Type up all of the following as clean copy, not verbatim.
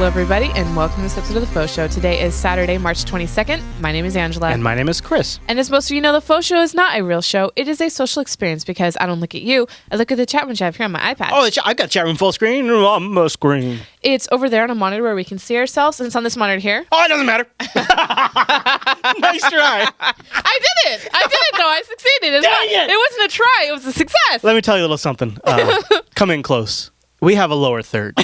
Hello, everybody, and welcome to this episode of the FauxShow. Today is Saturday, March 22nd. My name is Angela. And my name is Chris. And as most of you know, the FauxShow is not a real show. It is a social experience because I don't look at you. I look at the chat room I have here on my iPad. Oh, I've got chat room full screen on my screen. It's over there on a monitor where we can see ourselves, and it's on this monitor here. Oh, it doesn't matter. Nice try. I did it, though. I succeeded. It wasn't a try. It was a success. Let me tell you a little something. Come in close. We have a lower third.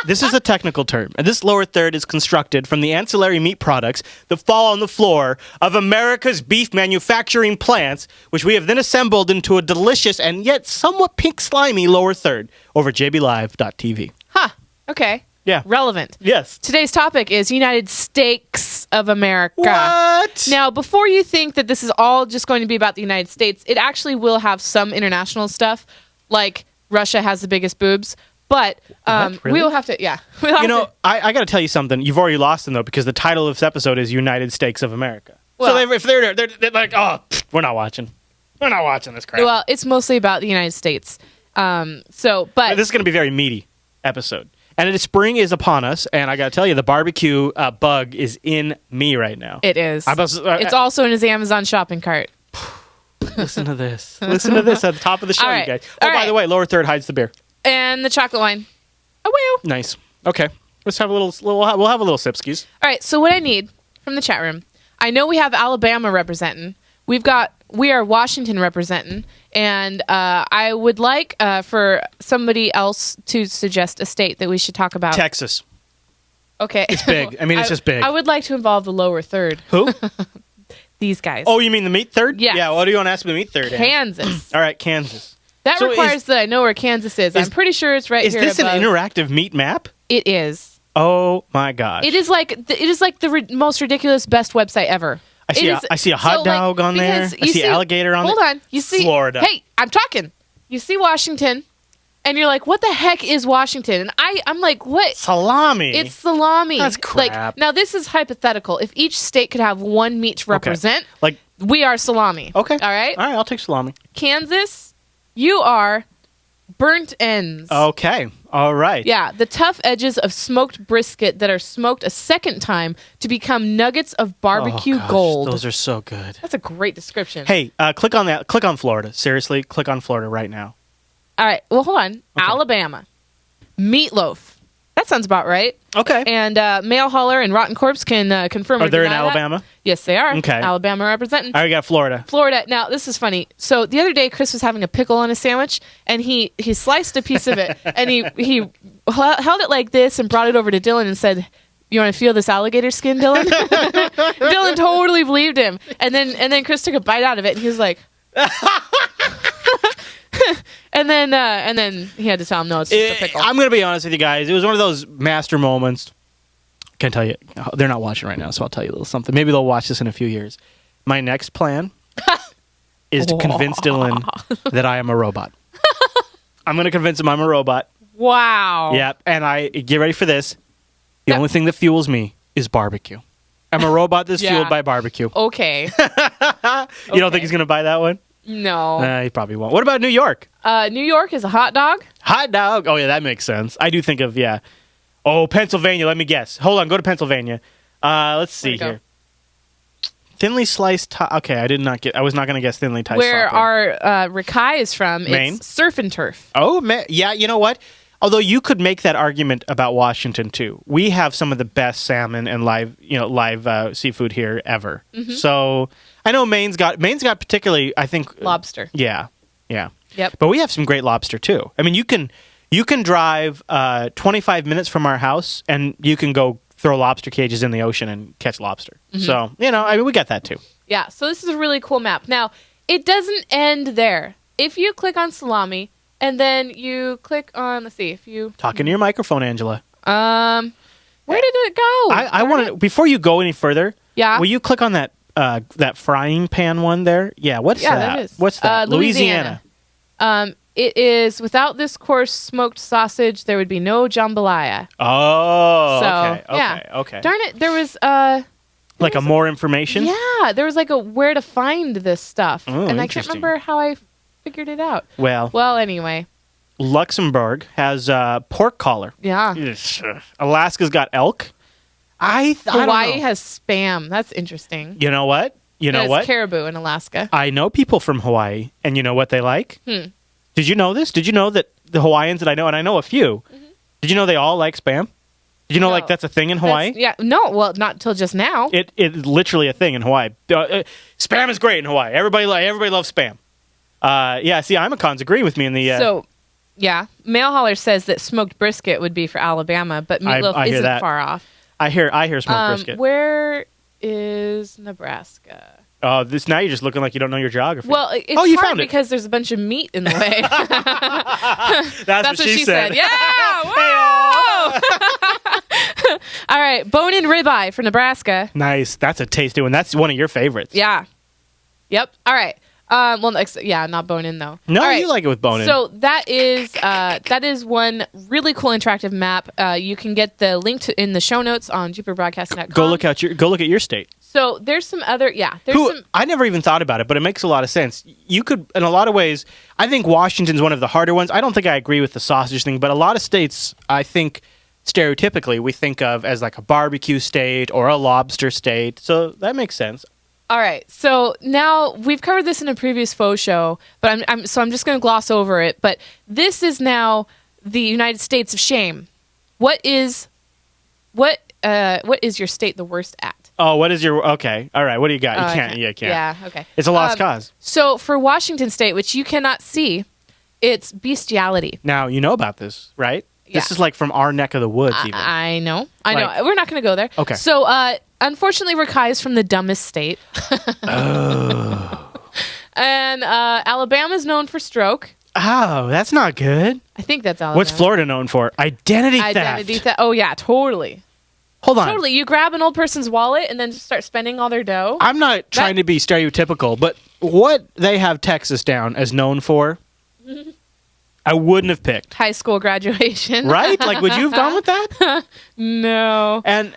This is a technical term, and this lower third is constructed from the ancillary meat products that fall on the floor of America's beef manufacturing plants, which we have then assembled into a delicious and yet somewhat pink slimy lower third over jblive.tv. Huh. Okay. Yeah. Relevant. Yes. Today's topic is United States of America. What? Now, before you think that this is all just going to be about the United States, it actually will have some international stuff, like Russia has the biggest boobs. But Really? we will have to, yeah. I got to tell you something. You've already lost them, though, because the title of this episode is United States of America. Well, so if they're like, oh, we're not watching. We're not watching this crap. Well, it's mostly about the United States. But this is going to be a very meaty episode. And spring is upon us, and I got to tell you, the barbecue bug is in me right now. It is. It's also in his Amazon shopping cart. Listen to this. Listen to this at the top of the show, right. you guys. Oh, by the way, lower third hides the beer. And the chocolate wine. Oh, wow. Nice. Okay. Let's have a little. We'll have a little sipskis. All right. So what I need from the chat room, I know we have Alabama representing. We are Washington representing, and I would like for somebody else to suggest a state that we should talk about. Texas. Okay. It's big. I mean, it's just big. I would like to involve the lower third. Who? These guys. Oh, you mean the meat third? Yes. Yeah. What do you want to ask me the meat third? Kansas. All right, Kansas. That requires that I know where Kansas is. I'm pretty sure it's right here. Is this above. an interactive meat map? It is. Oh my gosh! It is like the most ridiculous best website ever. I see a hot dog on there. I see alligator on there. Hold on. You see Florida. Hey, I'm talking. You see Washington, and you're like, what the heck is Washington? And I'm like, what? Salami. It's salami. That's crap. Like, now this is hypothetical. If each state could have one meat to represent, like we are salami. Okay. All right. All right. I'll take salami. Kansas, you are burnt ends. Okay. All right. Yeah, the tough edges of smoked brisket that are smoked a second time to become nuggets of barbecue gold. Those are so good. That's a great description. Hey, click on that. Click on Florida. Seriously, click on Florida right now. All right. Well, hold on. Okay. Alabama. Meatloaf. That sounds about right. Okay. And Mail Hauler and Rotten Corpse can confirm. Are they in deny that. Alabama? Yes, they are. Okay. Alabama representing. I got Florida. Florida. Now, this is funny. So the other day, Chris was having a pickle on a sandwich, and he sliced a piece of it, and he held it like this and brought it over to Dylan and said, "You want to feel this alligator skin, Dylan?" Dylan totally believed him, and then Chris took a bite out of it, and he was like. And then he had to tell him, no, it's just a pickle. I'm going to be honest with you guys. It was one of those master moments. Can't tell you. They're not watching right now, so I'll tell you a little something. Maybe they'll watch this in a few years. My next plan is to convince Dylan that I am a robot. I'm going to convince him I'm a robot. Wow. Yep. And I get ready for this. The only thing that fuels me is barbecue. I'm a robot that's fueled by barbecue. Okay. You don't think he's going to buy that one? No. He probably won't. What about New York? New York is a hot dog. Hot dog? Oh, yeah, that makes sense. I do think of, yeah. Oh, Pennsylvania. Let me guess. Hold on. Go to Pennsylvania. Let's see here. Thinly sliced. Okay, I was not going to guess thinly sliced. Where our Rikai is from, Maine? It's surf and turf. Oh, yeah. You know what? Although you could make that argument about Washington too. We have some of the best salmon and live seafood here ever. Mm-hmm. So I know Maine's got particularly, I think, lobster. Yeah. Yep. But we have some great lobster too. I mean, you can drive 25 minutes from our house and you can go throw lobster cages in the ocean and catch lobster. Mm-hmm. So I mean, we got that too. Yeah. So this is a really cool map. Now it doesn't end there. If you click on salami. And then you click on, let's see, if you... Talking to your microphone, Angela. Where did it go? I want to, before you go any further, will you click on that frying pan one there? Yeah, what's that? That is. What's that? Louisiana. It is, without this coarse smoked sausage, there would be no jambalaya. Oh, so, okay. Darn it, there was... like a more information? Yeah, there was like a where to find this stuff. Oh, and I can't remember how I figured it out. Well, Anyway. Luxembourg has pork collar. Yeah. Alaska's got elk. I don't Hawaii know. has Spam. That's interesting. You know what? You know There's what? caribou in Alaska. I know people from Hawaii, and you know what they like? Hmm. Did you know this? Did you know that the Hawaiians that I know, and I know a few, did you know they all like Spam? Did you know No. like that's a thing in Hawaii? Yeah. No. Well, not till just now. It's literally a thing in Hawaii. Spam is great in Hawaii. Everybody loves Spam. Yeah, see, Imacons agree with me in the... So, yeah. Mail Hauler says that smoked brisket would be for Alabama, but meatloaf I hear isn't that. far off. I hear smoked brisket. Where is Nebraska? Oh, now you're just looking like you don't know your geography. Well, it's you hard found it. because there's a bunch of meat in the way. That's what she said. Yeah! Whoa! All right, bone-in ribeye for Nebraska. Nice. That's a tasty one. That's one of your favorites. Yeah. Yep. All right. Not bone-in, though. No, All right. you like it with bone in. So that is one really cool interactive map. You can get the link in the show notes on jupiterbroadcasting.com. Go look at your state. So there's some other, I never even thought about it, but it makes a lot of sense. You could, in a lot of ways, I think Washington's one of the harder ones. I don't think I agree with the sausage thing, but a lot of states, I think, stereotypically, we think of as like a barbecue state or a lobster state. So that makes sense. All right. So now we've covered this in a previous faux show, but I'm just going to gloss over it. But this is now the United States of shame. What is your state the worst at? Oh, what is your... Okay. All right. What do you got? You can't. Yeah, okay. It's a lost cause. So for Washington State, which you cannot see, it's bestiality. Now, you know about this, right? Yeah. This is like from our neck of the woods, even. I know. Like- We're not going to go there. Okay. So unfortunately, Rakai is from the dumbest state. Oh. And Alabama's known for stroke. Oh, that's not good. I think that's Alabama. What's Florida known for? Identity theft. Oh, yeah, totally. Hold on. Totally. You grab an old person's wallet and then just start spending all their dough. I'm not trying to be stereotypical, but what they have Texas down as known for, I wouldn't have picked. High school graduation. Right? Like, would you have gone with that? No. And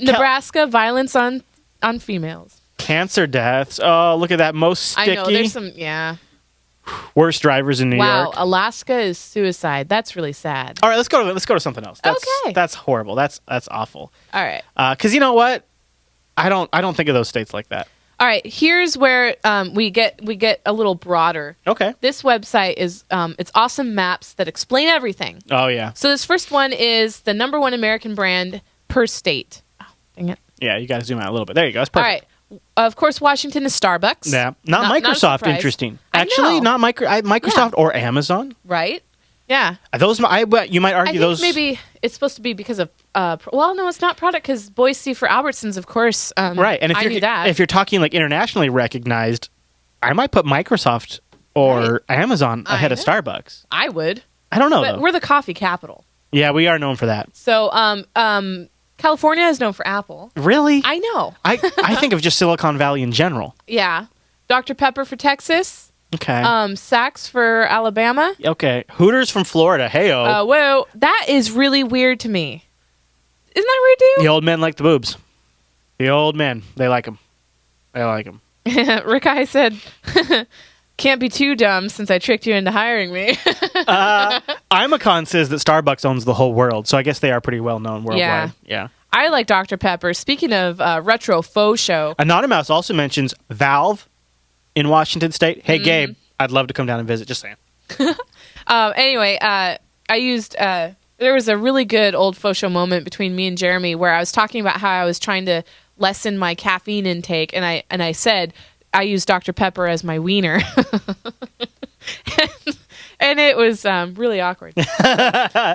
Nebraska, violence on females. cancer deaths. Oh, look at that. Most sticky. I know. There's some, yeah. Worst drivers in New Wow. York. Alaska is suicide. That's really sad. All right, let's go to something else. Okay. That's horrible. That's awful. All right. Because you know what? I don't think of those states like that. All right. Here's where we get a little broader. Okay. This website is it's awesome maps that explain everything. Oh yeah. So this first one is the number one American brand per state. Oh, dang it. Yeah, you got to zoom out a little bit. There you go. That's perfect. All right. Of course, Washington is Starbucks. Yeah, not a Microsoft. surprise. Interesting. I Actually, know. not Microsoft or Amazon. Right? Yeah. Those, you might I argue think those. maybe it's supposed to be because of. Well, no, it's not product because Boise for Albertsons, of course. Right, and I knew that. if you're talking like internationally recognized, I might put Microsoft or Amazon ahead of Starbucks. I would. I don't know But though. we're the coffee capital. Yeah, we are known for that. So, California is known for Apple. Really? I know. I think of just Silicon Valley in general. Yeah. Dr. Pepper for Texas. Okay. Saks for Alabama. Okay. Hooters from Florida. Hey-o. Whoa. That is really weird to me. Isn't that weird to you? The old men like the boobs. The old men. They like them. They like them. Rakai said, can't be too dumb since I tricked you into hiring me. Imacon says that Starbucks owns the whole world, so I guess they are pretty well known worldwide. Yeah. I like Dr. Pepper. Speaking of retro faux show. Anonymous also mentions Valve in Washington State. Hey, Gabe, I'd love to come down and visit. Just saying. Anyway, I used... there was a really good old faux show moment between me and Jeremy where I was talking about how I was trying to lessen my caffeine intake, and I said I use Dr. Pepper as my wiener. and it was really awkward. All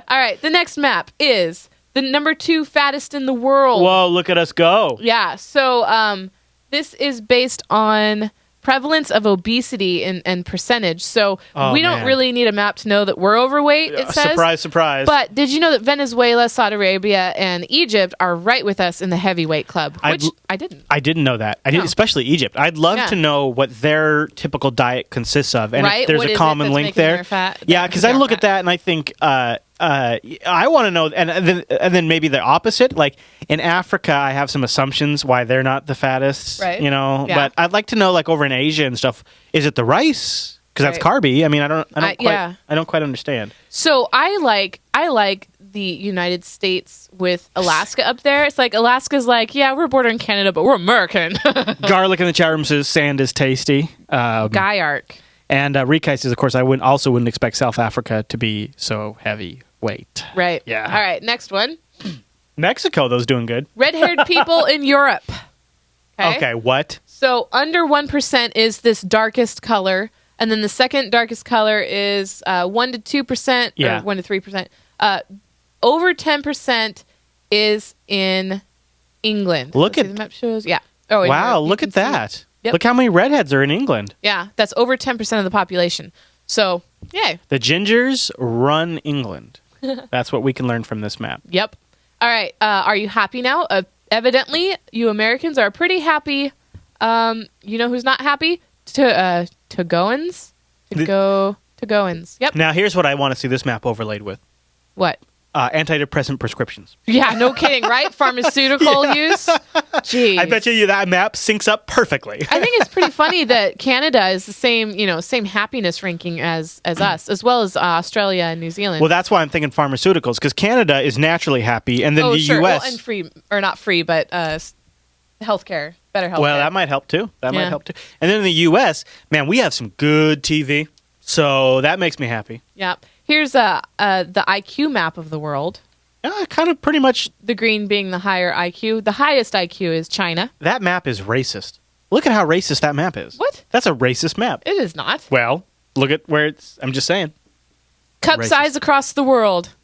right, the next map is the number 2 fattest in the world. Whoa, look at us go. Yeah, so this is based on prevalence of obesity and percentage. So we don't really need a map to know that we're overweight, it says. Surprise, surprise. But did you know that Venezuela, Saudi Arabia, and Egypt are right with us in the heavyweight club? Which I didn't. I didn't know that. I didn't, especially Egypt. I'd love to know what their typical diet consists of, and if there's a common link there. Yeah, because I look at that and I think I want to know, and then maybe the opposite. Like in Africa, I have some assumptions why they're not the fattest, right? You know, but I'd like to know, like over in Asia and stuff, is it the rice? because that's carby. I mean, Yeah. I don't quite understand. So I like the United States with Alaska up there. It's like Alaska's like, yeah, we're bordering Canada, but we're American. Garlic in the chat room says sand is tasty. Guy arc. And Rikai says, of course, I wouldn't expect South Africa to be so heavyweight. Right. Yeah. All right. Next one. Mexico, those doing good. Red-haired people in Europe. Okay, what? So under 1% is this darkest color, and then the second darkest color is 1 to 2%, or 1 to 3%. Over 10% is in England. Look at the map shows. Yeah. Oh, wow! Look at that. Yep. Look how many redheads are in England. Yeah, that's over 10% of the population. So, yay. The gingers run England. That's what we can learn from this map. Yep. All right. Are you happy now? Evidently, you Americans are pretty happy. You know who's not happy? Togoans. Togoans. Yep. Now, here's what I want to see this map overlaid with. What? Antidepressant prescriptions. Yeah, no kidding, right? Pharmaceutical use. Jeez. I bet you that map syncs up perfectly. I think it's pretty funny that Canada is the same happiness ranking as us, as well as Australia and New Zealand. Well, that's why I'm thinking pharmaceuticals, because Canada is naturally happy, and then the U.S. Well, and free, or not free, but healthcare, better healthcare. Well, that might help too. Might help too. And then in the U.S., man, we have some good TV, so that makes me happy. Yeah. Here's the IQ map of the world. Yeah, kind of pretty much. The green being the higher IQ. The highest IQ is China. That map is racist. Look at how racist that map is. What? That's a racist map. It is not. Well, look at where it's... I'm just saying. Cup size across the world.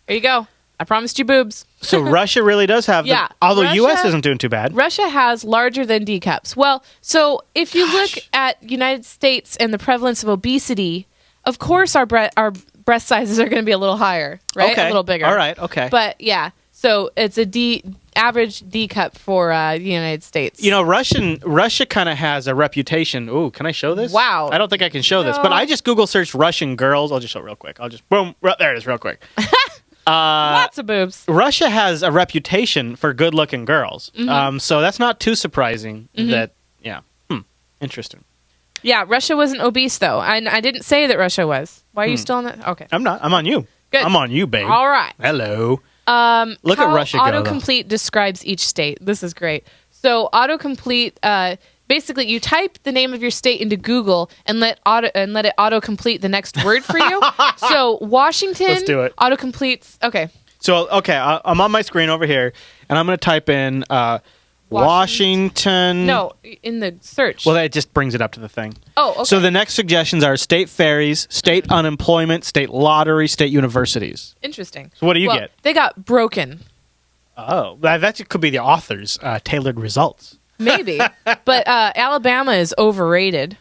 There you go. I promised you boobs. So Russia really does have... Yeah. Although Russia, U.S. isn't doing too bad. Russia has larger than D cups. Well, so if you look at United States and the prevalence of obesity, of course our breast sizes are going to be a little higher, right? Okay. A little bigger. All right, okay. But yeah, so it's a average D cup for the United States. You know, Russia kind of has a reputation. Ooh, can I show this? Wow. I don't think I can show this, but I just Google searched Russian girls. I'll just show it real quick. I'll just boom, there it is, real quick. Lots of boobs. Russia has a reputation for good-looking girls, so that's not too surprising. That interesting. Yeah, Russia wasn't obese though. I didn't say that Russia was. Why are you still on that? Okay, I'm not. I'm on you. Good. I'm on you, babe. All right. Hello. Look at Russia go. Autocomplete describes each state. This is great. So autocomplete, basically, you type the name of your state into Google and let it autocomplete the next word for you. So Washington. Let's do it. Autocompletes. Okay. So I'm on my screen over here, and I'm going to type in Washington. No, in the search. Well, that just brings it up to the thing. Oh, okay. So the next suggestions are state fairies, state unemployment, state lottery, state universities. Interesting. So what do you get? They got broken. Oh, that could be the author's tailored results. Maybe. But Alabama is overrated.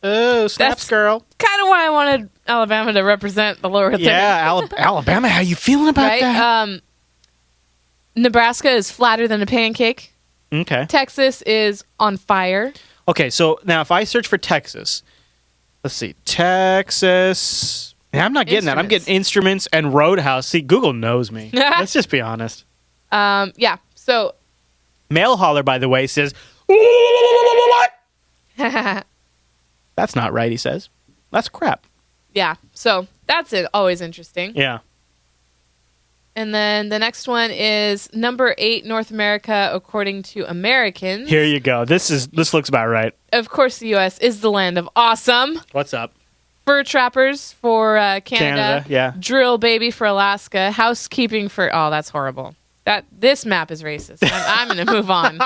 Oh, snaps, That's girl. Kind of why I wanted Alabama to represent the lower third. Yeah, Alabama, how you feeling about Right? that? Nebraska is flatter than a pancake. Okay. Texas is on fire. Okay, so now if I search for Texas, let's see, Texas. Yeah, I'm not getting that. I'm getting instruments and Roadhouse. See, Google knows me. Let's just be honest. Yeah. So Mail Holler, by the way, says, what? That's not right, he says. That's crap. yeah. So that's it. Always interesting. Yeah. And then the next one is number 8 North America according to Americans. Here you go. This looks about right. Of course, the U.S. is the land of awesome. What's up? Fur trappers for Canada. Yeah. Drill baby for Alaska. Housekeeping for... Oh, that's horrible. This map is racist. I'm going to move on.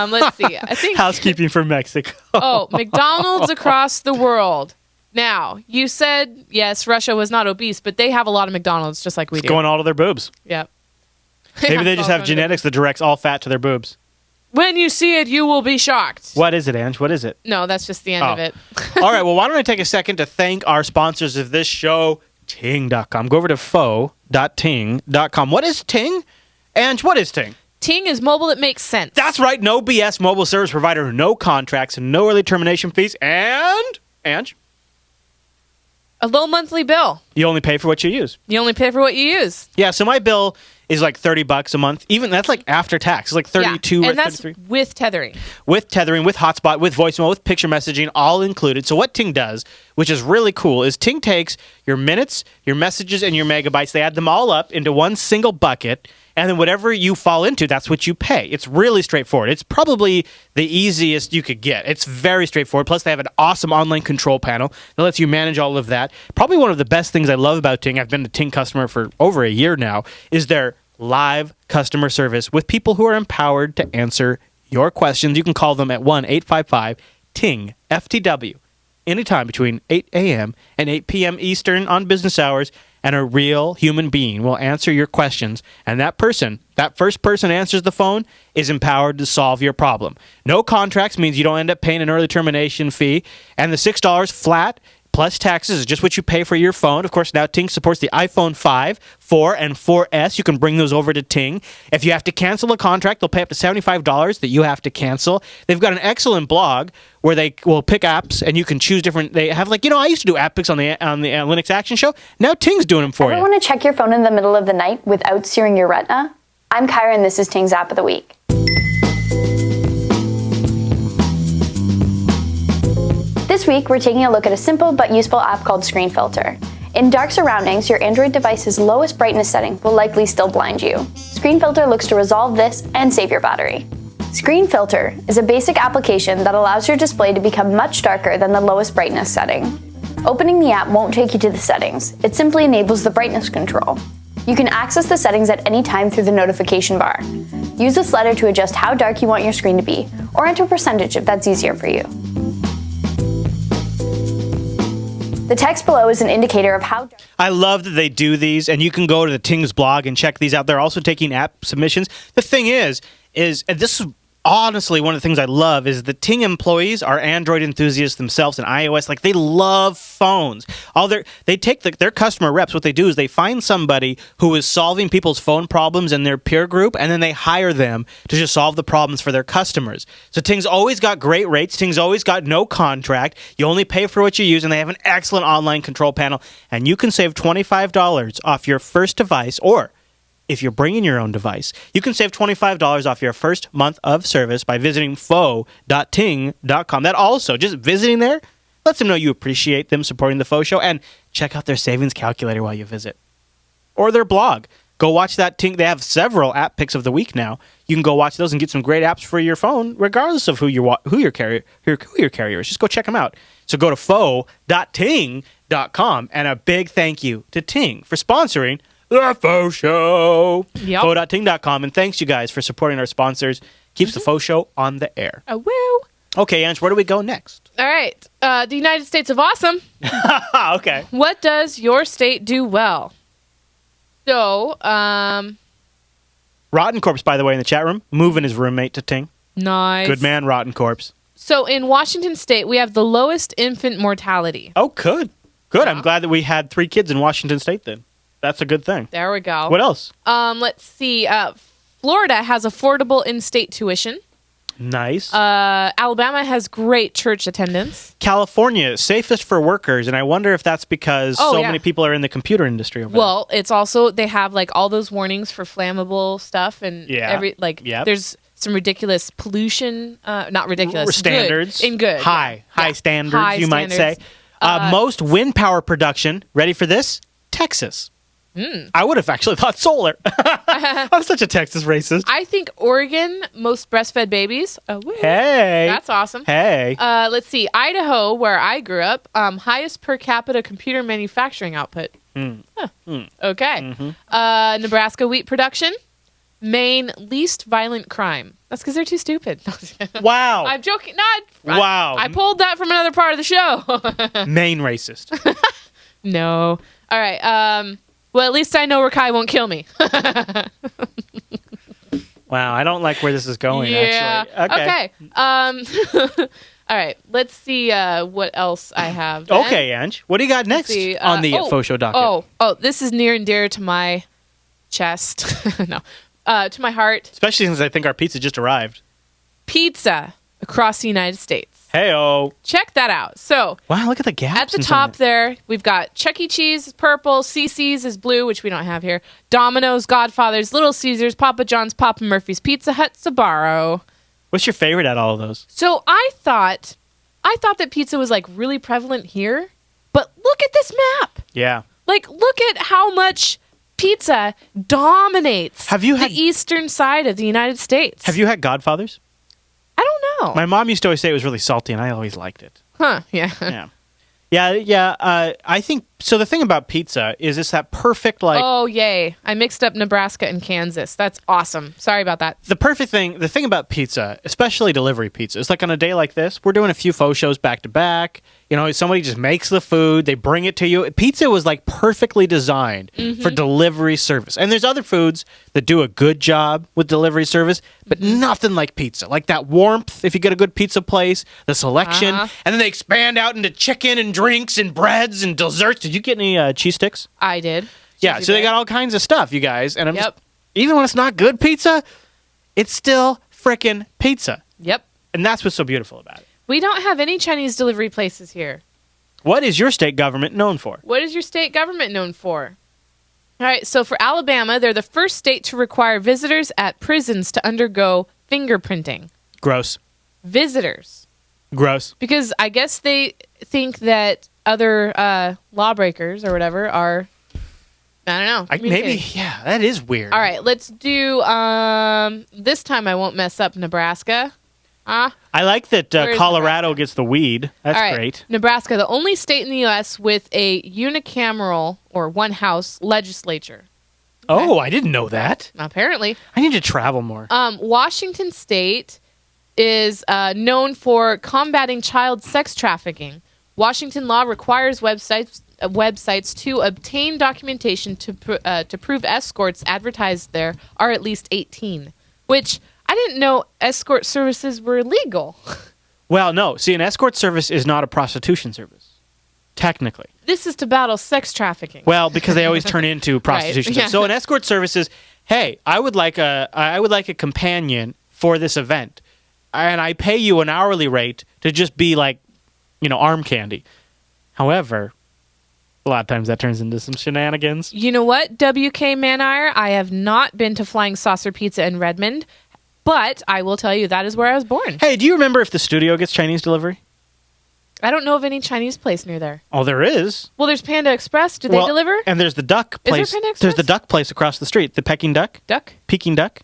Let's see. I think... Housekeeping for Mexico. Oh, McDonald's across the world. Now, you said, yes, Russia was not obese, but they have a lot of McDonald's just like we do. Going all to their boobs. Yep. Maybe they just have genetics that directs all fat to their boobs. When you see it, you will be shocked. What is it, Ange? What is it? No, that's just the end of it. All right, well, why don't I take a second to thank our sponsors of this show, Ting.com. Go over to faux.ting.com. What is Ting? Ange, what is Ting? Ting is mobile that makes sense. That's right, no BS mobile service provider, no contracts, no early termination fees, and, Ange? A low monthly bill. You only pay for what you use. You only pay for what you use. Yeah, so my bill is like $30 a month. Even that's like after tax. It's like 32 or and that's 33. with tethering. With tethering, with hotspot, with voicemail, with picture messaging, all included. So what Ting does, which is really cool, is Ting takes your minutes, your messages, and your megabytes. They add them all up into one single bucket, and then whatever you fall into, that's what you pay. It's really straightforward. It's probably the easiest you could get. It's very straightforward. Plus, they have an awesome online control panel that lets you manage all of that. Probably one of the best things I love about Ting, I've been a Ting customer for over a year now, is their live customer service with people who are empowered to answer your questions. You can call them at 1-855-TING-FTW anytime between 8 a.m. and 8 p.m. Eastern on business hours, and a real human being will answer your questions, and that first person answers the phone is empowered to solve your problem. No contracts means you don't end up paying an early termination fee, and the $6 flat plus taxes is just what you pay for your phone. Of course, now Ting supports the iPhone 5, 4, and 4S. You can bring those over to Ting. If you have to cancel a contract, they'll pay up to $75 that you have to cancel. They've got an excellent blog where they will pick apps, and you can choose different. They have I used to do app picks on the Linux Action Show. Now Ting's doing them for you. Ever want to check your phone in the middle of the night without searing your retina? I'm Kyra, and this is Ting's App of the Week. This week, we're taking a look at a simple but useful app called Screen Filter. In dark surroundings, your Android device's lowest brightness setting will likely still blind you. Screen Filter looks to resolve this and save your battery. Screen Filter is a basic application that allows your display to become much darker than the lowest brightness setting. Opening the app won't take you to the settings. It simply enables the brightness control. You can access the settings at any time through the notification bar. Use the slider to adjust how dark you want your screen to be, or enter a percentage if that's easier for you. The text below is an indicator of how dark... I love that they do these, and you can go to the Ting's blog and check these out. They're also taking app submissions. The thing is and this is honestly one of the things I love, is the Ting employees are Android enthusiasts themselves and iOS. They love phones. They take their customer reps. What they do is they find somebody who is solving people's phone problems in their peer group, and then they hire them to just solve the problems for their customers. So Ting's always got great rates. Ting's always got no contract. You only pay for what you use, and they have an excellent online control panel. And you can save $25 off your first device, or if you're bringing your own device, you can save $25 off your first month of service by visiting faux.ting.com. That also, just visiting there, lets them know you appreciate them supporting the Faux Show, and check out their savings calculator while you visit. Or their blog. Go watch that Ting. They have several app picks of the week now. You can go watch those and get some great apps for your phone, regardless of who your carrier is. Just go check them out. So go to faux.ting.com, and a big thank you to Ting for sponsoring the Faux Show. Yep. Faux.ting.com, and thanks you guys for supporting our sponsors. Keeps the Faux Show on the air. Oh, woo. Okay, Ange, where do we go next? All right. The United States of Awesome. Okay. What does your state do well? So, Rotten Corpse, by the way, in the chat room, moving his roommate to Ting. nice. Good man, Rotten Corpse. So, in Washington State, we have the lowest infant mortality. Oh, good. Good. Yeah. I'm glad that we had 3 kids in Washington State then. That's a good thing. There we go. What else? Let's see. Florida has affordable in-state tuition. Nice. Alabama has great church attendance. California, safest for workers, and I wonder if that's because many people are in the computer industry over Well, it's also, they have all those warnings for flammable stuff, and there's some ridiculous pollution, not ridiculous, standards. Good. High standards, High you might say. standards. Most wind power production, ready for this? Texas. I would have actually thought solar. I'm such a Texas racist. I think Oregon, most breastfed babies. Oh, woo. Hey. That's awesome. Hey. Let's see. Idaho, where I grew up, highest per capita computer manufacturing output. Huh. Okay. Mm-hmm. Nebraska, wheat production. Maine, least violent crime. That's because they're too stupid. Wow. I'm joking. Wow. I pulled that from another part of the show. Maine racist. No. All right. Well, at least I know where Kai won't kill me. Wow, I don't like where this is going, actually. Okay. All right. Let's see what else I have. Then. Okay, Ange. What do you got next on the Faux Show docket? Oh, this is near and dear to my chest. No. To my heart. Especially since I think our pizza just arrived. Pizza. across the United States. Hey-oh. Check that out. So Wow, look at the gaps. at the in some of top there, we've got Chuck E. Cheese is purple, CC's is blue, which we don't have here, Domino's, Godfather's, Little Caesars, Papa John's, Papa Murphy's, Pizza Hut, Sbarro. What's your favorite out of all of those? So I thought that pizza was like really prevalent here, but look at this map. Yeah. Like, look at how much pizza dominates Have you had- the eastern side of the United States. Have you had Godfathers? I don't know. My mom used to always say it was really salty, and I always liked it. Huh, yeah. Yeah. I think so. The thing about pizza is it's that perfect, like, Oh, yay. I mixed up Nebraska and Kansas. That's awesome. Sorry about that. the perfect thing. The thing about pizza, especially delivery pizza, is like on a day like this, we're doing a few faux shows back to back. You know, somebody just makes the food, they bring it to you. Pizza was like perfectly designed for delivery service. And there's other foods that do a good job with delivery service, but nothing like pizza. Like that warmth, if you get a good pizza place, the selection, and then they expand out into chicken and drinks and breads and desserts. Did you get any cheese sticks? I did. Yeah, Cheesy so they bread. got all kinds of stuff, you guys. And I'm Yep. just, even when it's not good pizza, it's still frickin' pizza. Yep. And that's what's so beautiful about it. We don't have any Chinese delivery places here. What is your state government known for? What is your state government known for? All right, so for Alabama, they're the first state to require visitors at prisons to undergo fingerprinting. Gross. Visitors. Gross. Because I guess they think that other lawbreakers or whatever are, I don't know. Maybe, communicating. yeah, that is weird. All right, let's do, this time I won't mess up Nebraska. I like that Where is Colorado Nebraska? gets the weed. That's All right, great. Nebraska, the only state in the U.S. with a unicameral or one-house legislature. Oh, I didn't know that. Apparently. I need to travel more. Washington State is known for combating child sex trafficking. Washington law requires websites to obtain documentation to prove escorts advertised there are at least 18, which I didn't know escort services were illegal. Well, no. See, an escort service is not a prostitution service, technically. This is to battle sex trafficking. Well, because they always turn into prostitution. yeah. So an escort service is, hey, I would like a companion for this event, and I pay you an hourly rate to just be like, arm candy. However, a lot of times that turns into some shenanigans. You know what, WK Manire? I have not been to Flying Saucer Pizza in Redmond, but I will tell you that is where I was born. Hey, do you remember if the studio gets Chinese delivery? I don't know of any Chinese place near there. Oh, there is. Well, there's Panda Express. Do they deliver? And there's the duck Is there place. Panda Express? There's the duck place across the street, the Peking duck. Duck? Peking duck.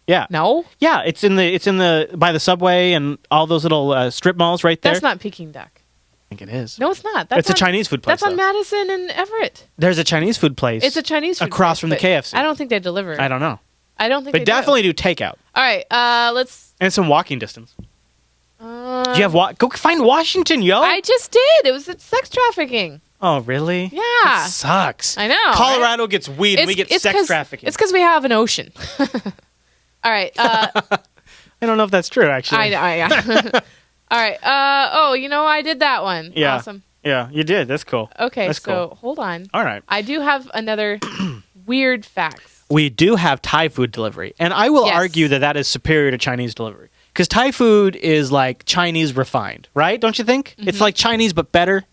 Yeah. No, Yeah, it's in the by the subway and all those little strip malls right there. that's not Peking duck. I think it is. No, it's not. That's It's a on- Chinese food place. That's on though. Madison and Everett. There's a Chinese food place. It's a Chinese food across place, from the but KFC. I don't think they deliver. I don't know. I don't think They they definitely do takeout Do. All right, let's. and some walking distance. Do you have go find Washington, yo? I just did. It was sex trafficking. Oh, really? Yeah. That sucks. I know, Colorado gets weed, and we get sex trafficking. It's because we have an ocean. All right. I don't know if that's true, actually. I know. Yeah. All right. I did that one. Yeah. Awesome. Yeah, you did. That's cool. Okay. That's So cool. hold on. All right. I do have another weird facts. We do have Thai food delivery, and I will Yes. argue that is superior to Chinese delivery because Thai food is like Chinese refined, right? Don't you think? It's like Chinese but better,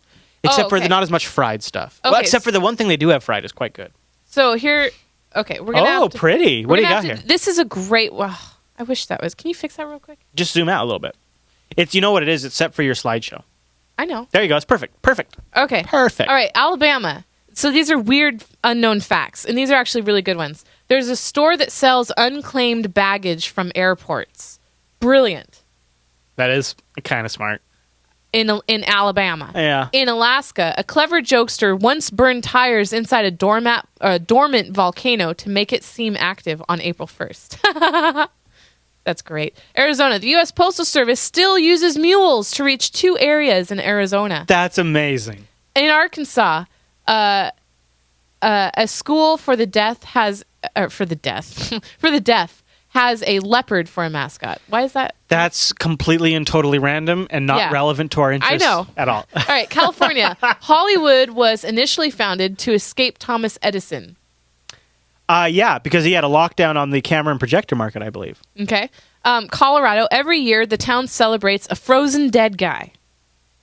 except for okay. not as much fried stuff. Well, Okay, except for the one thing they do have fried is quite good. So here. Okay, we're gonna. Oh, have to, pretty! we're What do you gonna got have here? to- This is a great. Wow. I wish that was. Can you fix that real quick? Just zoom out a little bit. It's what it is. It's set for your slideshow. I know. There you go. It's perfect. Perfect. Okay. Perfect. All right, Alabama. So these are weird, unknown facts, and these are actually really good ones. There's a store that sells unclaimed baggage from airports. Brilliant. That is kind of smart. In Alabama. Yeah. In Alaska, a clever jokester once burned tires inside a dormant volcano to make it seem active on April 1st. That's great. Arizona, the U.S. Postal Service still uses mules to reach 2 areas in Arizona. That's amazing. In Arkansas, a school for the deaf has a leopard for a mascot. Why is that? That's completely and totally random and not Yeah. relevant to our interests know. at all. All right, California. Hollywood was initially founded to escape Thomas Edison. Yeah, because he had a lockdown on the camera and projector market, I believe. Okay. Colorado, every year the town celebrates a frozen dead guy.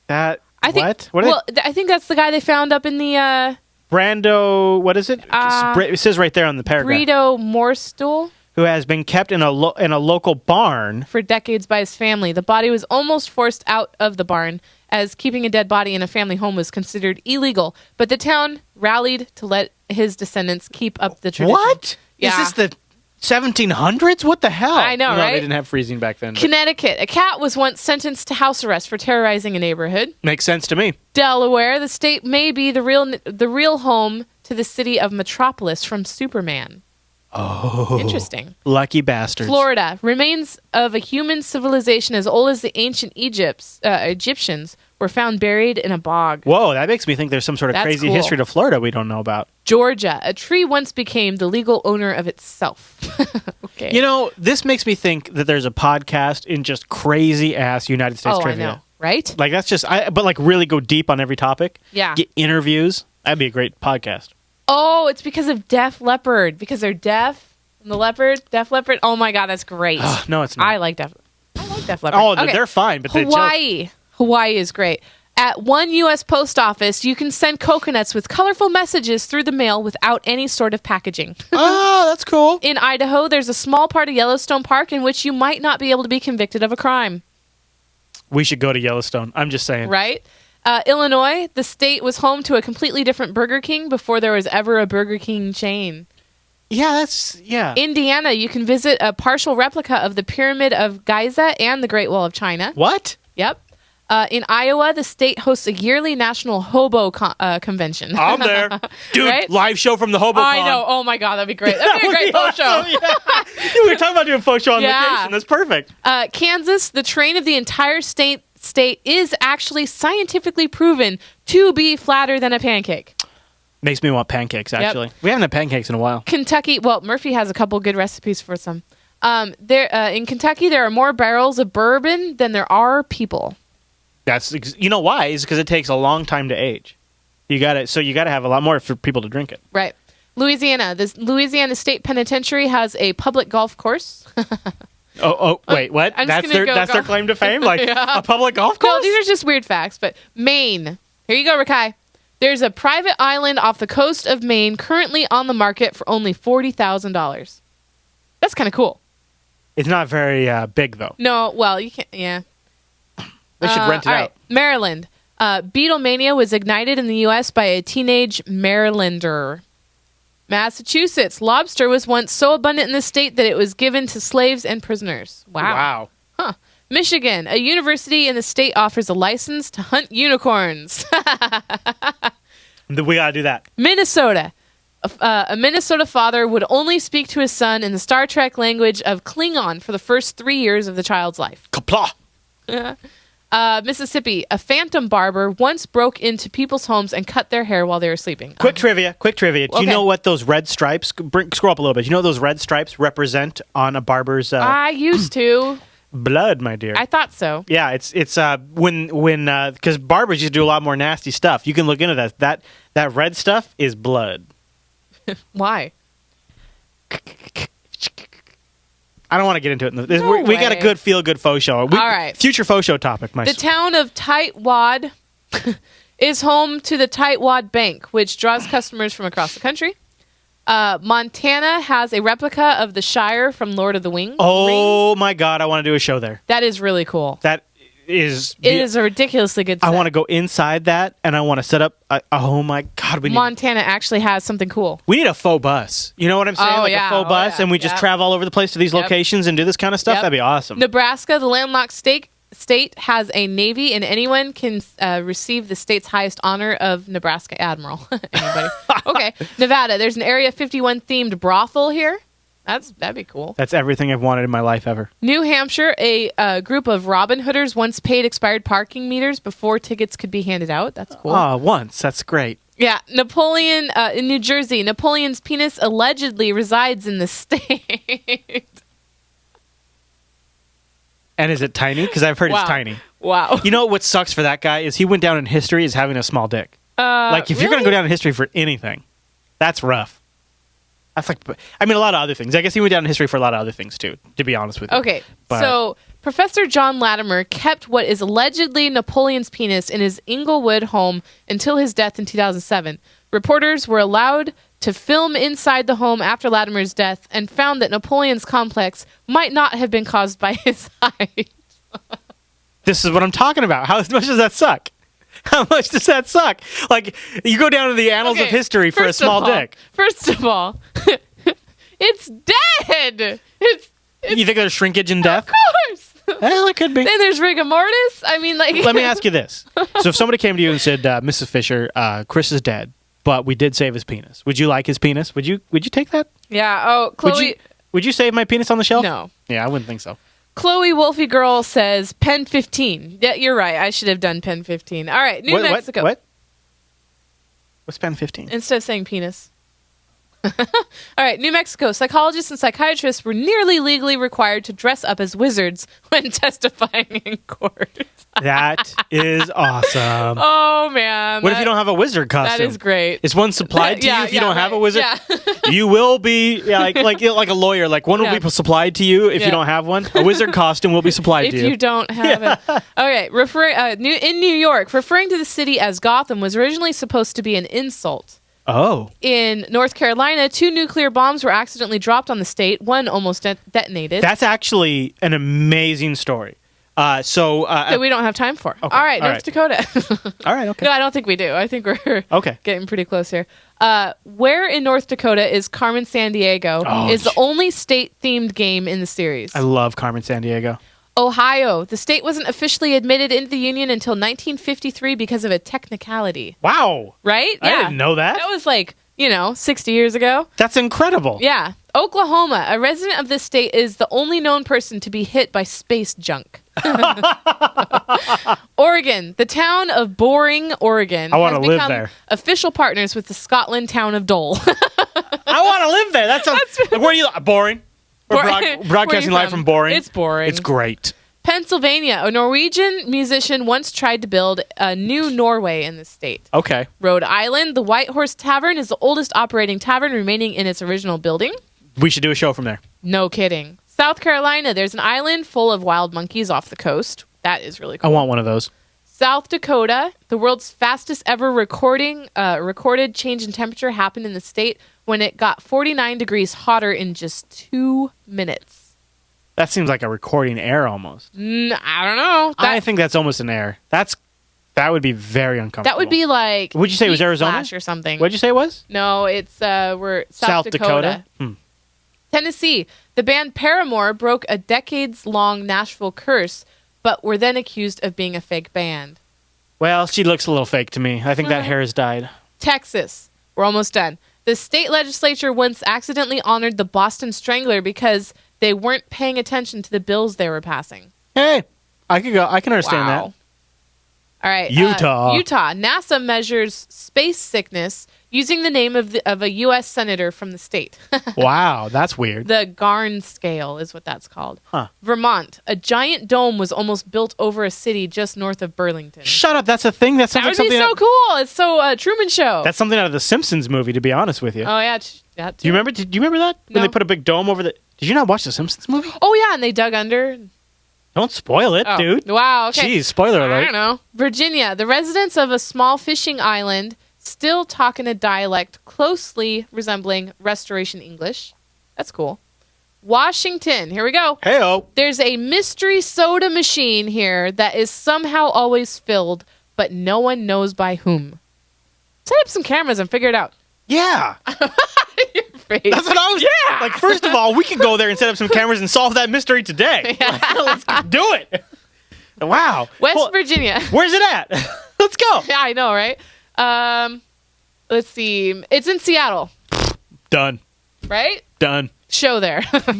I think, what? I think that's the guy they found up in the Brando, what is it? It says right there on the paragraph. Brito Morstool. Who has been kept in a local barn for decades by his family. The body was almost forced out of the barn, as keeping a dead body in a family home was considered illegal. But the town rallied to let his descendants keep up the tradition. What? Yeah. Is this the 1700s? What the hell? I know, no, right? They didn't have freezing back then. But. Connecticut. A cat was once sentenced to house arrest for terrorizing a neighborhood. Makes sense to me. Delaware. The state may be the real home to the city of Metropolis from Superman. Oh. Interesting. Lucky bastards. Florida. Remains of a human civilization as old as the ancient Egyptians were found buried in a bog. Whoa, that makes me think there's some sort of That's crazy cool. history to Florida we don't know about. Georgia. A tree once became the legal owner of itself. Okay. You know, this makes me think that there's a podcast in just crazy ass United States trivia. I know, right? Like that's just, but like really go deep on every topic. Yeah. Get interviews. That'd be a great podcast. Oh, it's because of Def Leppard. Because they're deaf. And the leopard, Def Leppard. Oh my God, that's great. No, it's not. I like Def Leppard. Oh, Okay. they're fine, but Hawaii. Hawaii is great. At one U.S. post office, you can send coconuts with colorful messages through the mail without any sort of packaging. Oh, that's cool. In Idaho, there's a small part of Yellowstone Park in which you might not be able to be convicted of a crime. We should go to Yellowstone. I'm just saying. Right? Illinois, the state was home to a completely different Burger King before there was ever a Burger King chain. Yeah, Indiana, you can visit a partial replica of the Pyramid of Giza and the Great Wall of China. What? Yep. In Iowa, the state hosts a yearly national hobo convention. I'm there. Dude, Right? live show from the Hobo I know. Oh my God, that'd be great. That'd be a great post show. Awesome, yeah. Dude, we were talking about doing a faux show on Yeah. vacation. That's perfect. Kansas, the terrain of the entire state is actually scientifically proven to be flatter than a pancake. Makes me want pancakes, actually. We haven't had pancakes in a while. Kentucky, well, Murphy has a couple good recipes for some. In Kentucky, there are more barrels of bourbon than there are people. You know why? Is because it takes a long time to age. You got to have a lot more for people to drink it. Right. Louisiana. The Louisiana State Penitentiary has a public golf course. Wait, what? I'm just That's their claim to fame? Like Yeah. a public golf No, course? these are just weird facts. But Maine. Here you go, Rakai. There's a private island off the coast of Maine currently on the market for only $40,000. That's kind of cool. It's not very big, though. No, well, you can't. Yeah. They should rent it all out. right. Maryland. Beatlemania was ignited in the U.S. by a teenage Marylander. Massachusetts. Lobster was once so abundant in the state that it was given to slaves and prisoners. Wow. Huh. Michigan. A university in the state offers a license to hunt unicorns. We got to do that. Minnesota. A Minnesota father would only speak to his son in the Star Trek language of Klingon for the first 3 years of the child's life. Kapla! Mississippi. A phantom barber once broke into people's homes and cut their hair while they were sleeping. Quick trivia. Do you know what those red stripes, scroll up a little bit. Do you know what those red stripes represent on a barber's I used to. blood, my dear? I thought so. Yeah, it's when because barbers used to do a lot more nasty stuff. You can look into that. That red stuff is blood. Why? I don't want to get into it. No we got a way. good feel-good faux show. All right. Future faux show topic, The town of Tightwad is home to the Tightwad Bank, which draws customers from across the country. Montana has a replica of the Shire from Lord of the Rings. Oh my God, I want to do a show there. That is really cool. That is... It is a ridiculously good set. I want to go inside that, and I want to set up... oh my God, Montana actually has something cool. we need a faux bus. You know what I'm saying? Oh, Like yeah. a faux Oh, bus, yeah. and we just Yep. travel all over the place to these Yep. locations and do this kind of stuff. Yep. That'd be awesome. Nebraska, the landlocked state, has a navy, and anyone can receive the state's highest honor of Nebraska Admiral. Anybody? Okay. Nevada, there's an Area 51 themed brothel here. That'd be cool. That's everything I've wanted in my life ever. New Hampshire, a group of Robin Hooders once paid expired parking meters before tickets could be handed out. That's cool. Oh, once. That's great. Yeah, Napoleon in New Jersey. Napoleon's penis allegedly resides in the state. And is it tiny? Because I've heard Wow. it's tiny. Wow. You know what sucks for that guy is he went down in history as having a small dick. Like if you're going to go down in history for anything, that's rough. That's like, I mean, a lot of other things. I guess he went down in history for a lot of other things too, to be honest with you. Okay, But- so Professor John Latimer kept what is allegedly Napoleon's penis in his Inglewood home until his death in 2007. Reporters were allowed to film inside the home after Latimer's death and found that Napoleon's complex might not have been caused by his height. This is what I'm talking about. How much does that suck? How much does that suck? Like, you go down to the annals of Okay, history for a first of small all- dick. First of all, it's dead. You think there's shrinkage in death? Of course. Well, it could be. Then there's rigor mortis. I mean, like. Let me ask you this. So if somebody came to you and said, Mrs. Fisher, Chris is dead, but we did save his penis. Would you like his penis? Would you take that? Yeah. Oh, Chloe. Would you save my penis on the shelf? No. Yeah, I wouldn't think so. Chloe Wolfie Girl says pen 15. Yeah, you're right. I should have done pen 15. All right, New Mexico. What? What's pen 15? Instead of saying penis. All right, New Mexico. Psychologists and psychiatrists were nearly legally required to dress up as wizards when testifying in court. That is awesome. Oh, man. What if you don't have a wizard costume? That is great. Is one supplied to you if you don't have a wizard? Yeah. You will be like a lawyer. Like one will be supplied to you if you don't have one. A wizard costume will be supplied If to you. you don't have it. Okay, in New York, referring to the city as Gotham was originally supposed to be an insult. Oh. In North Carolina, 2 nuclear bombs were accidentally dropped on the state. One almost detonated. That's actually an amazing story. That we don't have time for. Okay, All right, all North right. Dakota. All right, okay. No, I don't think we do. I think we're Okay. getting pretty close here. Where in North Dakota is Carmen Sandiego is the only state-themed game in the series. I love Carmen Sandiego. Ohio. The state wasn't officially admitted into the Union until 1953 because of a technicality. Wow. Right? I didn't know that. That was 60 years ago. That's incredible. Yeah. Oklahoma. A resident of this state is the only known person to be hit by space junk. Oregon. The town of Boring, Oregon. I wanna has live become there. official partners with the Scotland town of Dole. I want to live there. That sounds. Like, where do you boring? Or Where you broadcasting live from Boring? It's boring. It's great. Pennsylvania. A Norwegian musician once tried to build a new Norway in the state. Okay. Rhode Island. The White Horse Tavern is the oldest operating tavern remaining in its original building. We should do a show from there. No kidding. South Carolina. There's an island full of wild monkeys off the coast. That is really I cool. want one of those. South Dakota. The world's fastest ever recorded change in temperature happened in the state when it got 49 degrees hotter in just 2 minutes. That seems like a recording error almost. I don't know. I think that's almost an error. That would be very uncomfortable. That would be like. Would you say it was heat Arizona? flash or something? What'd you say it was? No, it's we're South Dakota. Tennessee. The band Paramore broke a decades-long Nashville curse, but were then accused of being a fake band. Well, she looks a little fake to me. I think that hair has dyed. Texas. We're almost done. The state legislature once accidentally honored the Boston Strangler because they weren't paying attention to the bills they were passing. Hey, I could go. I can understand Wow. that. All right. Utah. Utah. NASA measures space sickness using the name of a U.S. senator from the state. Wow, that's weird. The Garn scale is what that's called. Huh. Vermont. A giant dome was almost built over a city just north of Burlington. Shut up. That's a thing. That sounds That like would be something. so cool. It's so Truman Show. That's something out of the Simpsons movie. To be honest with you. Oh, yeah. That Do you remember? Do you remember that when No. they put a big dome over the? Did you not watch the Simpsons movie? Oh, yeah. And they dug under. Don't spoil it, Oh, dude. Wow. Okay. Jeez, spoiler I alert. don't know. Virginia. The residents of a small fishing island still talk in a dialect closely resembling Restoration English. That's cool. Washington. Here we go. Hey-o. There's a mystery soda machine here that is somehow always filled, but no one knows by whom. Set up some cameras and figure it out. Yeah. Your face. That's what I was. Yeah. Like, first of all, we could go there and set up some cameras and solve that mystery today. Let's do it. Wow. West Well, Virginia. Where's it at? Let's go. Yeah, I know, right? Let's see. It's in Seattle, Done. right? Done. Show there. West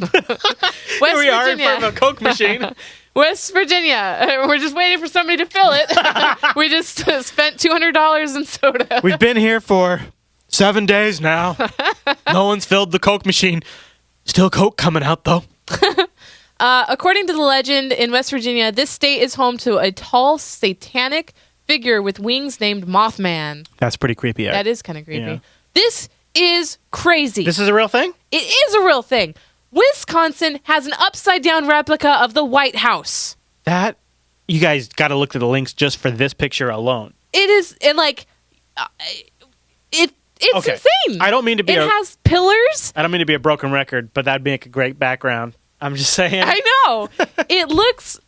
Here we are in front of a Coke machine. West Virginia. We're just waiting for somebody to fill it. We just spent $200 in soda. We've been here for 7 days now. No one's filled the Coke machine. Still Coke coming out, though. According to the legend, in West Virginia, this state is home to a tall satanic figure with wings named Mothman. That's pretty creepy. That is kind of creepy. Yeah. This is crazy. This is a real thing? It is a real thing. Wisconsin has an upside-down replica of the White House. That, you guys got to look at the links just for this picture alone. It is, and like, it's Okay. insane. I don't mean to be It has pillars. I don't mean to be a broken record, but that'd make a great background. I'm just saying. I know. It looks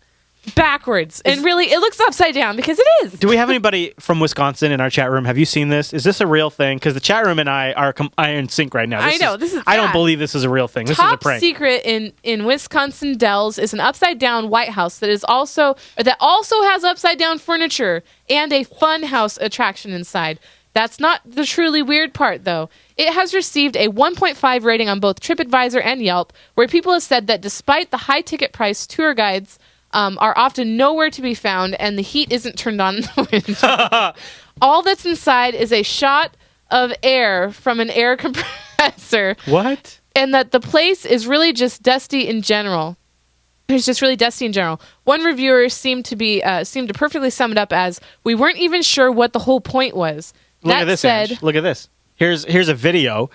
backwards, and really, it looks upside down because it is. Do we have anybody from Wisconsin in our chat room? Have you seen this? Is this a real thing? Because the chat room and I are in sync right now. I know, this is I don't bad. believe this is a real thing. This is a Top prank. secret in Wisconsin Dells is an upside down White House that also has upside down furniture and a fun house attraction inside. That's not the truly weird part, though. It has received a 1.5 rating on both TripAdvisor and Yelp, where people have said that despite the high ticket price, tour guides are often nowhere to be found, and the heat isn't turned on in the winter. All that's inside is a shot of air from an air compressor, What? and that the place is really just dusty in general. It's just really dusty in general. One reviewer seemed to perfectly sum it up as, "We weren't even sure what the whole point was." Look That at this. said, Ange. Look at this. Here's a video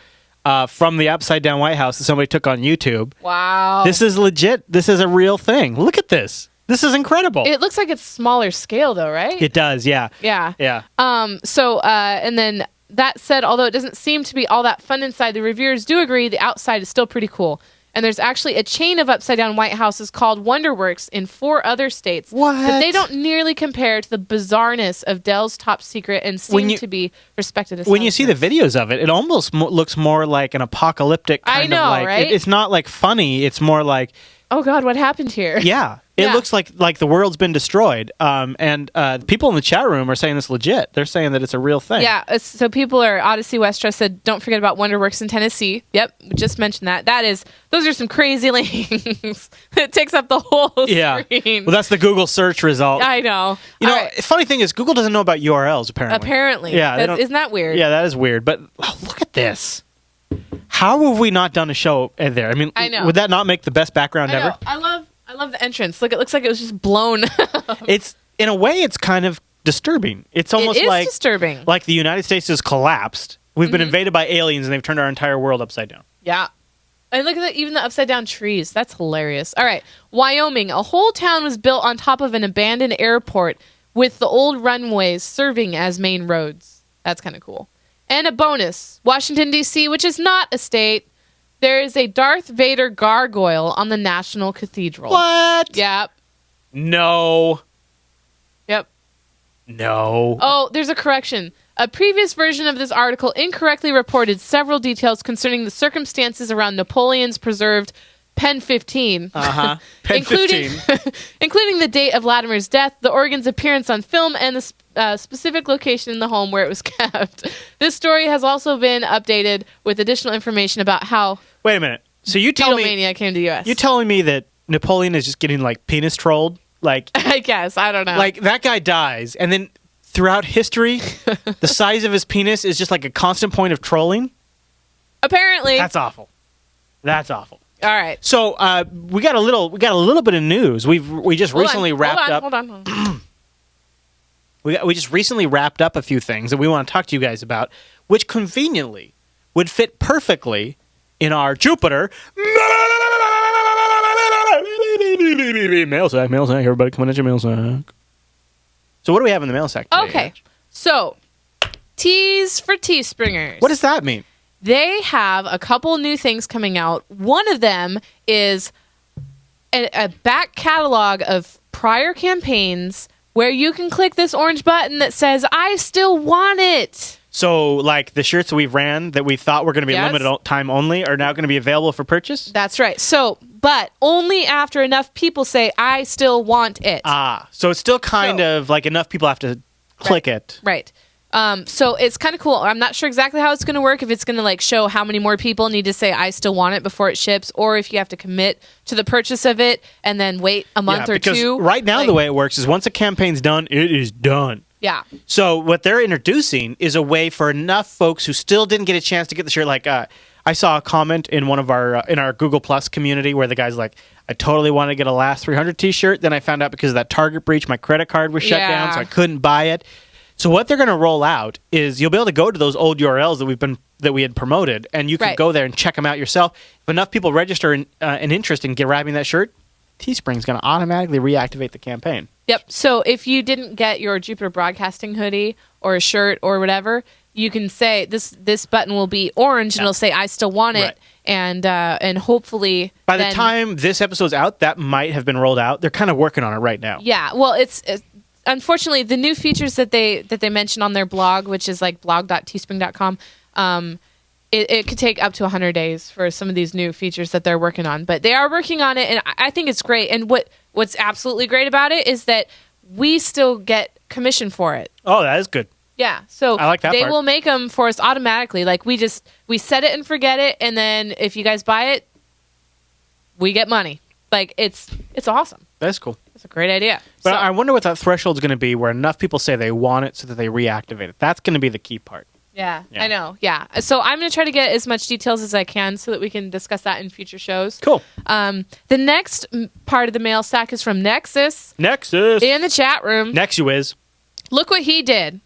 from the upside down White House that somebody took on YouTube. wow, This is legit. This is a real thing. Look at this. This is incredible. it looks like it's smaller scale, though, right? It does. Yeah. Yeah. Yeah. And then that said, although it doesn't seem to be all that fun inside, the reviewers do agree the outside is still pretty cool. And there's actually a chain of upside-down White Houses called Wonderworks in 4 other states. What? But they don't nearly compare to the bizarreness of Dell's top secret and seem to be respected as When you see the establishments. videos of it, it almost looks more like an apocalyptic kind I know, of like. right? It's not like funny. It's more like, Oh, God, what happened here? yeah. It Yeah. looks like the world's been destroyed. And people in the chat room are saying this legit. They're saying that it's a real thing. Yeah, so people are Odyssey Westra said, don't forget about Wonderworks in Tennessee. Yep, we just mentioned that. Those are some crazy links. It takes up the whole Yeah. screen. Well, that's the Google search result. I know. You know, All right. funny thing is Google doesn't know about URLs apparently. Apparently. Yeah, they don't- Isn't that weird? Yeah, that is weird. But look at this. How have we not done a show there? I mean, I know. would that not make the best background I ever? know. I love the entrance. Look, it looks like it was just blown. It's in a way, it's kind of disturbing. It's almost it is like disturbing. like the United States has collapsed. We've been Mm-hmm. invaded by aliens, and they've turned our entire world upside down. Yeah. And look at even the upside down trees. That's hilarious. All right. Wyoming. A whole town was built on top of an abandoned airport with the old runways serving as main roads. That's kind of cool. And a bonus. Washington, D.C., which is not a state. There is a Darth Vader gargoyle on the National Cathedral. What? Yep. No. Yep. No. Oh, there's a correction. A previous version of this article incorrectly reported several details concerning the circumstances around Napoleon's preserved Pen 15. Uh-huh. Pen including, 15. including the date of Latimer's death, the organ's appearance on film, and the specific location in the home where it was kept. This story has also been updated with additional information about how Wait a minute. So you tell me Beatlemania came to the U.S. you're telling me that Napoleon is just getting like penis trolled? Like I guess. I don't know. like that guy dies, and then throughout history, the size of his penis is just like a constant point of trolling? Apparently. That's awful. That's awful. All right. So we got a little bit of news. We just recently wrapped up. Hold on. We just recently wrapped up a few things that we want to talk to you guys about, which conveniently would fit perfectly in our Jupiter mail sack. Everybody coming at your mail sack. So what do we have in the mail sack today? Okay. So, Tees for Teespringers. What does that mean? They have a couple new things coming out. One of them is a back catalog of prior campaigns where you can click this orange button that says, I still want it. So, like the shirts we've ran that we thought were going to be Yes. limited time only are now going to be available for purchase? That's right. So, but only after enough people say, I still want it. So it's still kind of like enough people have to click it. Right. So it's kind of cool. I'm not sure exactly how it's going to work, if it's going to like show how many more people need to say I still want it before it ships, or if you have to commit to the purchase of it and then wait a month or because two. right now Like, the way it works is once a campaign's done, it is done. yeah. So what they're introducing is a way for enough folks who still didn't get a chance to get the shirt. Like I saw a comment in one of our in our Google Plus community where the guy's like, I totally wanted to get a Last 300 T-shirt. Then I found out because of that Target breach, my credit card was shut down, so I couldn't buy it. So what they're going to roll out is you'll be able to go to those old URLs that we've been that we had promoted, and you can Right. go there and check them out yourself. If enough people register an interest in grabbing that shirt, Teespring's going to automatically reactivate the campaign. Yep. So if you didn't get your Jupiter Broadcasting hoodie or a shirt or whatever, you can say this button will be orange and it'll say I still want it, Right. and hopefully By the then- time this episode's out, that might have been rolled out. They're kind of working on it right now. Yeah. Well, it's unfortunately the new features that they mention on their blog, which is like blog.teespring.com. It could take up to 100 days for some of these new features that they're working on, but they are working on it, and I think it's great. And what's absolutely great about it is that we still get commission for it. Oh, that is good. Yeah, so I like that they part. will make them for us automatically. Like we set it and forget it, and then if you guys buy it, we get money. Like it's awesome. That's cool. It's a great idea. But So- I wonder what that threshold's going to be where enough people say they want it so that they reactivate it. That's going to be the key part. Yeah, Yeah. I know. Yeah. So I'm going to try to get as much details as I can so that we can discuss that in future shows. Cool. The next part of the mail sack is from Nexus Nexus. in the chat room. Nexus. Look what he did.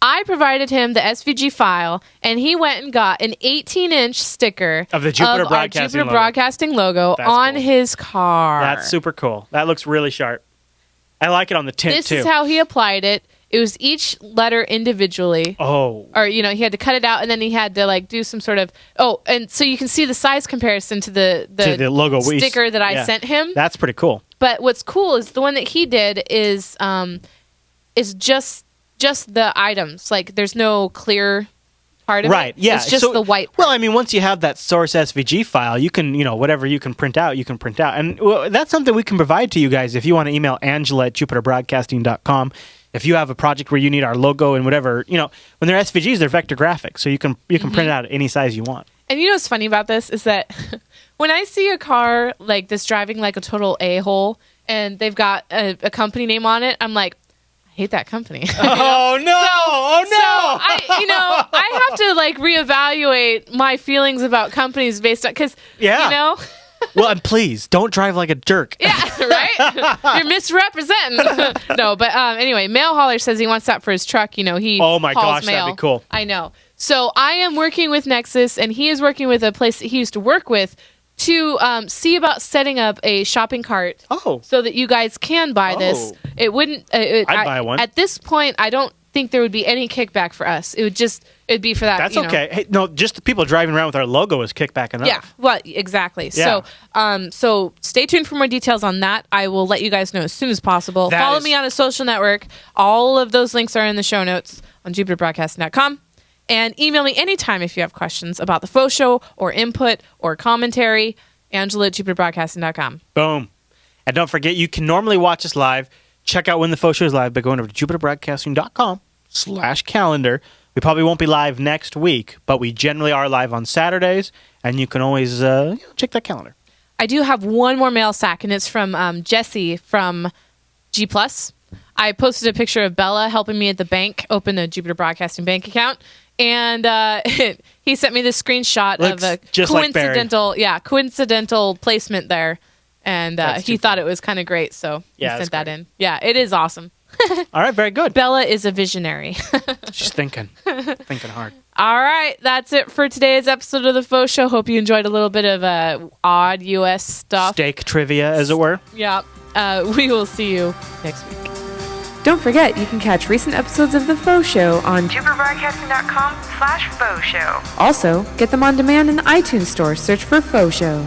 I provided him the SVG file, and he went and got an 18-inch sticker Of the Jupiter our Broadcasting Jupiter logo. Broadcasting logo That's on cool. his car. That's super cool. That looks really sharp. I like it on the tint, This too. is how he applied it. It was each letter individually. Oh. Or, he had to cut it out, and then he had to, like, do some sort of... Oh, and so you can see the size comparison to the To the logo we- sticker that I yeah. sent him. That's pretty cool. But what's cool is the one that he did is just the items. Like, there's no clear part of Right, it. yeah. It's just So- the white part. Well, I mean, once you have that source SVG file, you can, whatever you can print out, you can print out. And that's something we can provide to you guys if you want to email Angela at jupiterbroadcasting.com. If you have a project where you need our logo and whatever, when they're SVGs, they're vector graphics. So you can print it out at any size you want. And you know what's funny about this is that when I see a car like this driving like a total a-hole and they've got a company name on it, I'm like, I hate that company. Oh, no! Oh, no! So I have to like reevaluate my feelings about companies based on because Yeah. Well, and please, don't drive like a jerk. Yeah, right? You're misrepresenting. No, but anyway, Mail Hauler says he wants that for his truck. He Oh my hauls gosh, that'd mail. be cool. I know. So I am working with Nexus, and he is working with a place that he used to work with to see about setting up a shopping cart Oh. so that you guys can buy this. Oh. It wouldn't... I'd buy one. At this point, I don't think there would be any kickback for us. It'd be for that. That's okay. Hey, no, just the people driving around with our logo is kickback enough. Yeah, well, exactly. Yeah. So stay tuned for more details on that. I will let you guys know as soon as possible. That Follow is- me on a social network. All of those links are in the show notes on jupiterbroadcasting.com. And email me anytime if you have questions about the Faux Show or input or commentary. Angela at jupiterbroadcasting.com. Boom. And don't forget, you can normally watch us live. Check out when the Faux Show is live by going over to jupiterbroadcasting.com/calendar. We probably won't be live next week, but we generally are live on Saturdays, and you can always check that calendar. I do have one more mail sack, and it's from Jesse from G+. I posted a picture of Bella helping me at the bank open a Jupiter Broadcasting bank account, and he sent me this screenshot Looks of a just like Barry. coincidental placement there, and That's he too thought it was kind of great, so Yeah, he that's sent that great. in. Yeah, it is awesome. All right, very good. Bella is a visionary. She's thinking hard. All right, that's it for today's episode of the Faux Show. Hope you enjoyed a little bit of odd U.S. stuff. Steak trivia, as it were. Yeah. We will see you next week. Don't forget, you can catch recent episodes of The Faux Show on jupiterbroadcasting.com/faux show. Also, get them on demand in the iTunes store. Search for Faux Show.